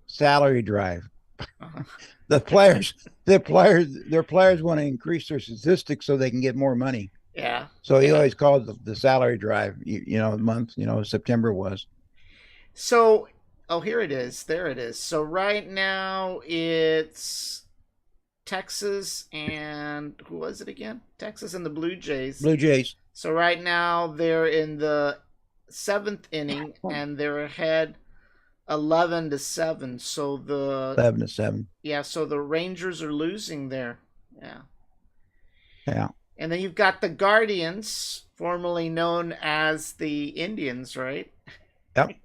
salary drive. Uh-huh. The their players want to increase their statistics so they can get more money. Yeah. So he Yeah. always called the salary drive. Month. September was. So, oh, here it is. There it is. So right now it's Texas and who was it again? Texas and the Blue Jays. Blue Jays. So right now they're in the seventh inning and they're ahead 11-7. So the 11-7. yeah, so the Rangers are losing there. Yeah. Yeah. And then you've got the Guardians, formerly known as the Indians, right? Yep.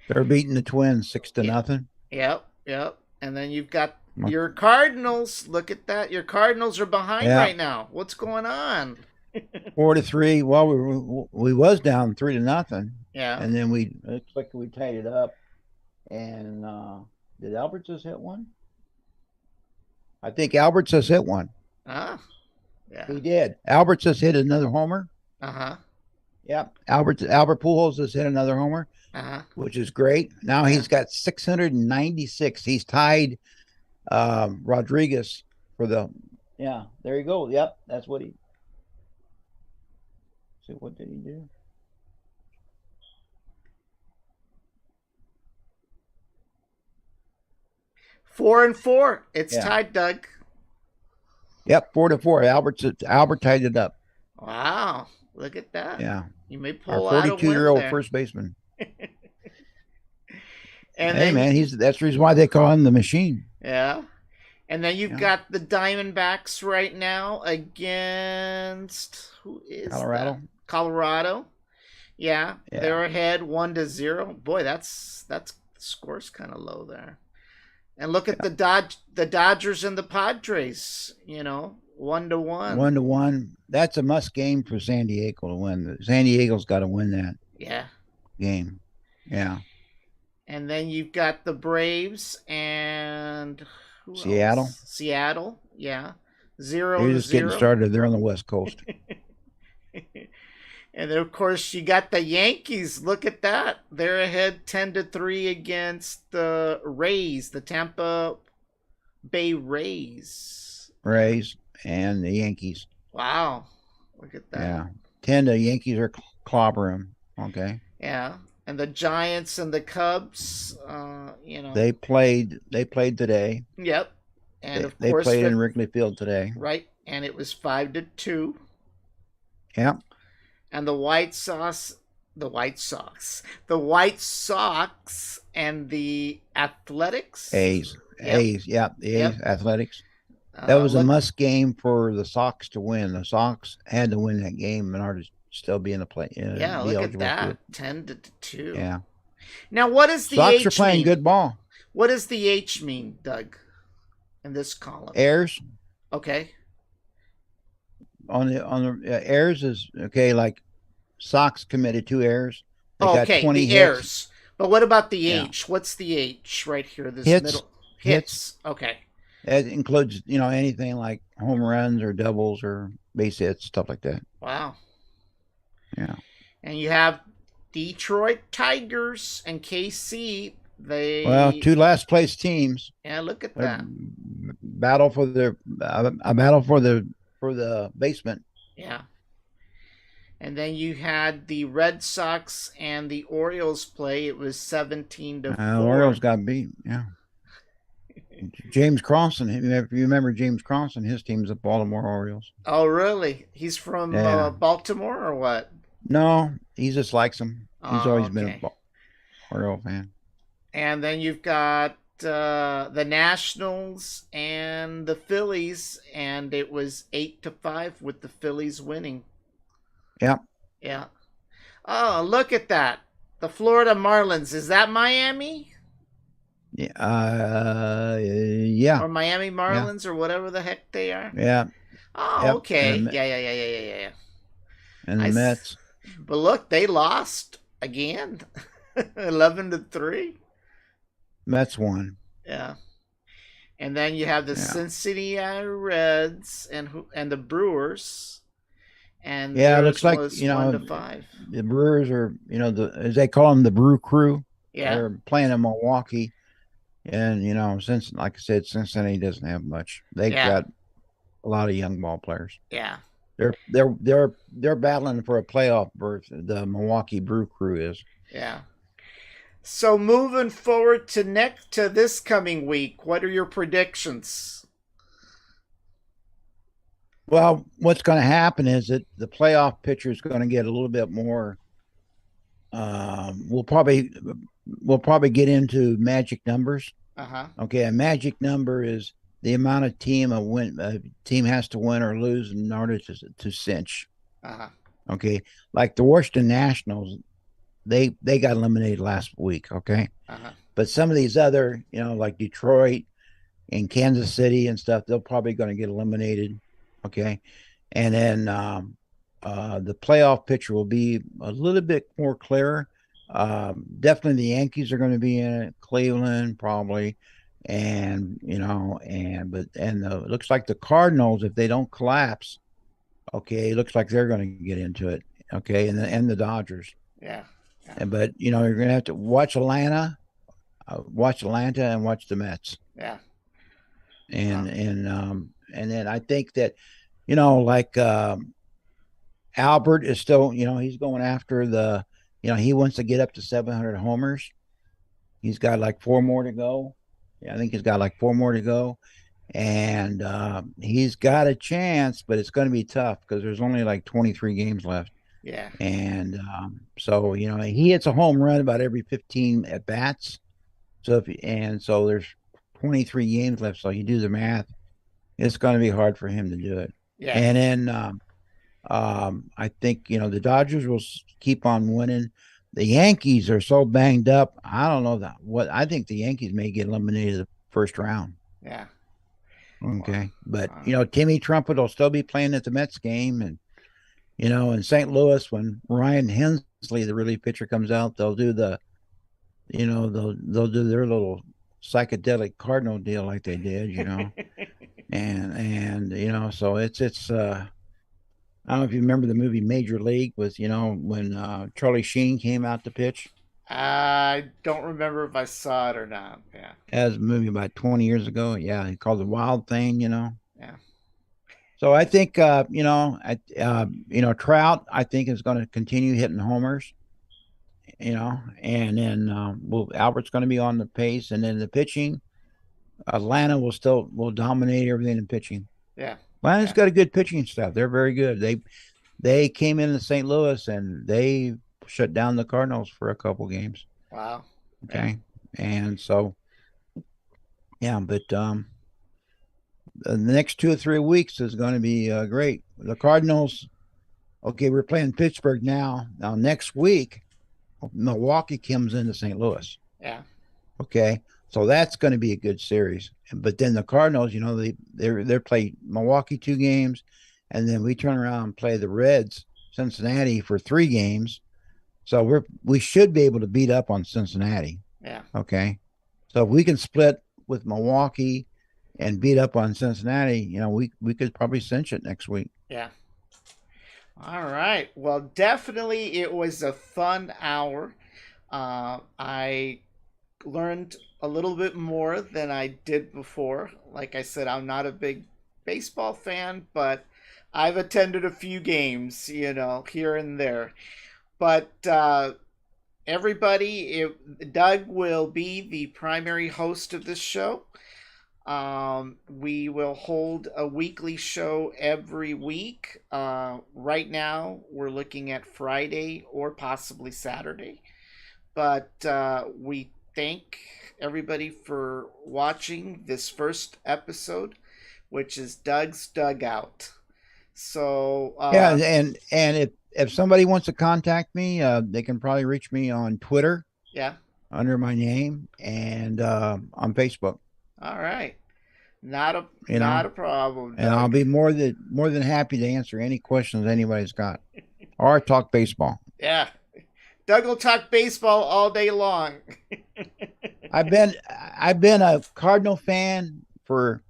They're beating the Twins 6-0. Yep. Yep. And then you've got your Cardinals. Look at that. Your Cardinals are behind right now. What's going on? 4-3. Well, we was down 3-0. Yeah. And then looks like we tied it up. And did Alberts just hit one? I think Alberts just hit one. Yeah. He did. Alberts just hit another homer. Uh-huh. Yep. Albert Pujols just hit another homer. Uh-huh. Which is great. Now he's got 696. He's tied Rodriguez for the. Yeah, there you go. Yep, that's what he. So what did he do? Four and four. It's tied, Doug. Yep, 4-4. Albert tied it up. Wow, look at that. Yeah, you may pull our out a 42-year-old first baseman. And hey, man, that's the reason why they call him the machine. Yeah. And then you've got the Diamondbacks right now against who is Colorado. That? Colorado. Yeah, they're ahead 1-0. Boy, that's the score's kind of low there. And look at the Dodgers and the Padres. 1-1. 1-1. That's a must game for San Diego to win. San Diego's got to win that. Yeah. Game. Yeah. And then you've got the Braves and Seattle. Seattle, yeah. 0-0. They're just getting started. They're on the West Coast. And then, of course, you got the Yankees. Look at that. They're ahead 10-3 against the Rays, the Tampa Bay Rays. Rays and the Yankees. Wow. Look at that. Yeah. 10, the Yankees are clobbering. Okay. Yeah. And the Giants and the Cubs, They played today. Yep. And of they course played in Wrigley Field today. Right. And it was 5-2. Yeah. And the White Sox and the Athletics. A's. Yep. A's. Yeah. The A's Athletics. That was a must game for the Sox to win. The Sox had to win that game in order to still be in the play. Yeah, look at that. 10-2. Yeah. Now, what does the Sox H are playing mean? good ball. What does the H mean, Doug, in this column? Errors. Okay. On the errors is okay. Like Sox committed 2 errors. They got 20 hits. Errors. But what about the H? What's the H right here? This hits. Middle hits. Okay. It includes anything like home runs or doubles or base hits, stuff like that. Wow. Yeah. And you have Detroit Tigers and KC. 2 last place teams. Yeah, look at that. Battle for the basement. Yeah. And then you had the Red Sox and the Orioles play. It was 17-4. The Orioles got beat. Yeah. James Crossan. If you remember James Crossan, his team's the Baltimore Orioles. Oh, really? He's from Baltimore or what? No, he just likes them. He's always been a Oriole fan. And then you've got the Nationals and the Phillies, and it was 8-5 with the Phillies winning. Yeah. Yeah. Oh, look at that. The Florida Marlins. Is that Miami? Yeah. Or Miami Marlins or whatever the heck they are? Yeah. Oh, okay. Yeah. And the Mets. But look, they lost again. 11-3. Mets won. Yeah. And then you have the Cincinnati Reds and the Brewers. And it looks like 1-5. The Brewers are as they call them, the Brew Crew. Yeah, they're playing in Milwaukee. And since, like I said, Cincinnati doesn't have much. They Yeah. got a lot of young ball players. Yeah. They're battling for a playoff berth. The Milwaukee Brew Crew is. Yeah. So moving forward to this coming week, what are your predictions? Well, what's going to happen is that the playoff pitcher is going to get a little bit more. We'll probably get into magic numbers. Uh-huh. Okay, a magic number is the amount of a team has to win or lose in order to cinch. Uh-huh. Okay, like the Washington Nationals, they got eliminated last week. Okay, Uh-huh. but some of these other, like Detroit and Kansas City and stuff, they're probably going to get eliminated. Okay, and then the playoff picture will be a little bit more clear. Definitely the Yankees are going to be in it, Cleveland probably, and it looks like the Cardinals, if they don't collapse, okay, it looks like they're going to get into it, okay, and the Dodgers. Yeah. But you're going to have to watch Atlanta, and watch the Mets, Yeah. and then I think that like Albert is still, he's going after he wants to get up to 700 homers. He's got like 4 more to go. Yeah, I think he's got like 4 more to go. And he's got a chance, but it's going to be tough because there's only like 23 games left. Yeah. And so, he hits a home run about every 15 at bats. So there's 23 games left. So you do the math, it's going to be hard for him to do it. Yeah. And then I think the Dodgers will keep on winning. The Yankees are so banged up. I don't know I think the Yankees may get eliminated the first round. Yeah. Okay, but Timmy Trumpet will still be playing at the Mets game, and in St. Louis when Ryan Hensley, the relief pitcher, comes out, they'll do they'll do their little psychedelic Cardinal deal like they did, and so it's I don't know if you remember the movie Major League with, when Charlie Sheen came out to pitch. I don't remember if I saw it or not. Yeah. That was a movie about 20 years ago. Yeah, he called it Wild Thing, Yeah. So I think, Trout, I think is going to continue hitting homers, and then Albert's going to be on the pace, and then the pitching, Atlanta will dominate everything in pitching. Yeah. Atlanta's got a good pitching staff. They're very good. They came into St. Louis and they shut down the Cardinals for a couple games. Wow. Okay. Yeah. And so, yeah, but the next 2 or 3 weeks is going to be great. The Cardinals, okay, we're playing Pittsburgh now. Now, next week, Milwaukee comes into St. Louis. Yeah. Okay. So that's going to be a good series. But then the Cardinals, they play Milwaukee 2 games, and then we turn around and play the Reds, Cincinnati, for 3 games. So we should be able to beat up on Cincinnati. Yeah. Okay. So if we can split with Milwaukee and beat up on Cincinnati, we could probably cinch it next week. Yeah. All right. Well, definitely it was a fun hour. I learned a little bit more than I did before. Like I said, I'm not a big baseball fan, but I've attended a few games, here and there. But everybody, Doug will be the primary host of this show. We will hold a weekly show every week. Right now, we're looking at Friday or possibly Saturday. But we thank everybody for watching this first episode, which is Doug's Dugout. So yeah, and if somebody wants to contact me, they can probably reach me on Twitter. Yeah. Under my name and on Facebook. All right. Not a problem. Doug. And I'll be more than happy to answer any questions anybody's got, or talk baseball. Yeah. Doug will talk baseball all day long. I've been a Cardinal fan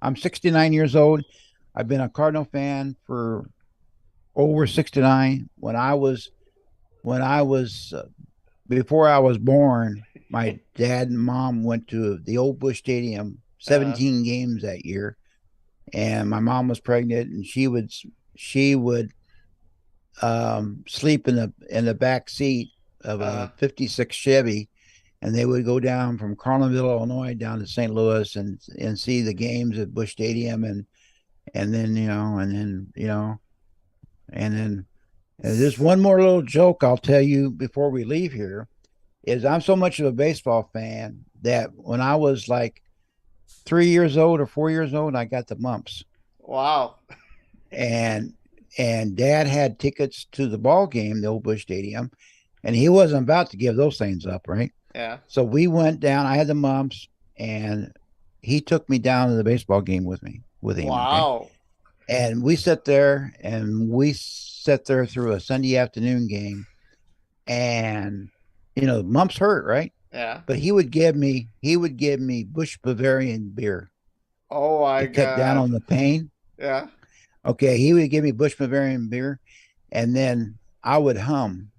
I'm 69 years old. I've been a Cardinal fan for over 69. When I was before I was born, my dad and mom went to the old Bush Stadium, Uh, 17 games that year, and my mom was pregnant, and she would sleep in the back seat of uh, a '56 Chevy, and they would go down from Carlinville, Illinois, down to St. Louis and see the games at Bush Stadium, and then and then there's one more little joke I'll tell you before we leave here. Is I'm so much of a baseball fan that when I was like 3 years old or 4 years old, I got the mumps, wow. and Dad had tickets to the ball game, the old Bush Stadium, and he wasn't about to give those things up, right? Yeah. So we went down. I had the mumps, and he took me down to the baseball game with him. Okay, Wow. and we sat there through a Sunday afternoon game, and mumps hurt, right? Yeah. But he would give me Bush Bavarian beer Oh my to cut down God. on the pain. Yeah. Okay, he would give me Bush Bavarian beer, and then I would hum.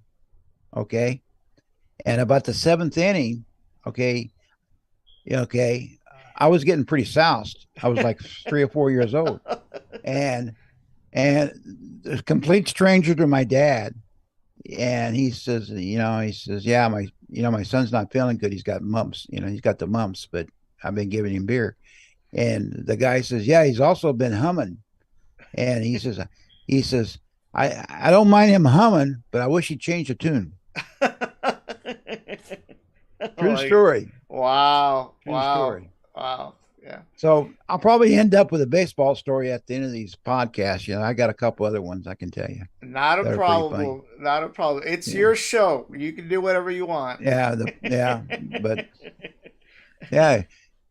Okay, and about the seventh inning, okay, okay, I was getting pretty soused. I was like 3 or 4 years old, and a complete stranger to my dad. And he says, yeah, my son's not feeling good. He's got mumps. He's got the mumps, but I've been giving him beer. And the guy says, yeah, he's also been humming. And he says, I don't mind him humming, but I wish he'd change the tune. True Like, story. wow. True Wow. story. Wow. Yeah. So I'll probably end up with a baseball story at the end of these podcasts. I got a couple other ones I can tell you Not a that are pretty funny. problem. Not a problem. It's Yeah. your show. You can do whatever you want. But yeah,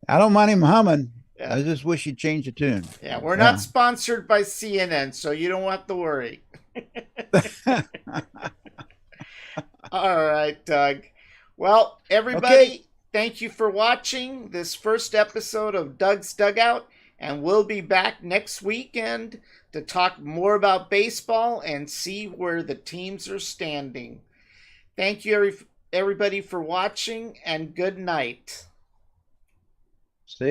I don't mind him humming. Yeah. I just wish he'd change the tune. Yeah. So, We're not yeah. sponsored by CNN, so you don't have to worry. All right, Doug. Well, everybody, Okay. thank you for watching this first episode of Doug's Dugout, and we'll be back next weekend to talk more about baseball and see where the teams are standing. Thank you, everybody, for watching, and good night. See ya.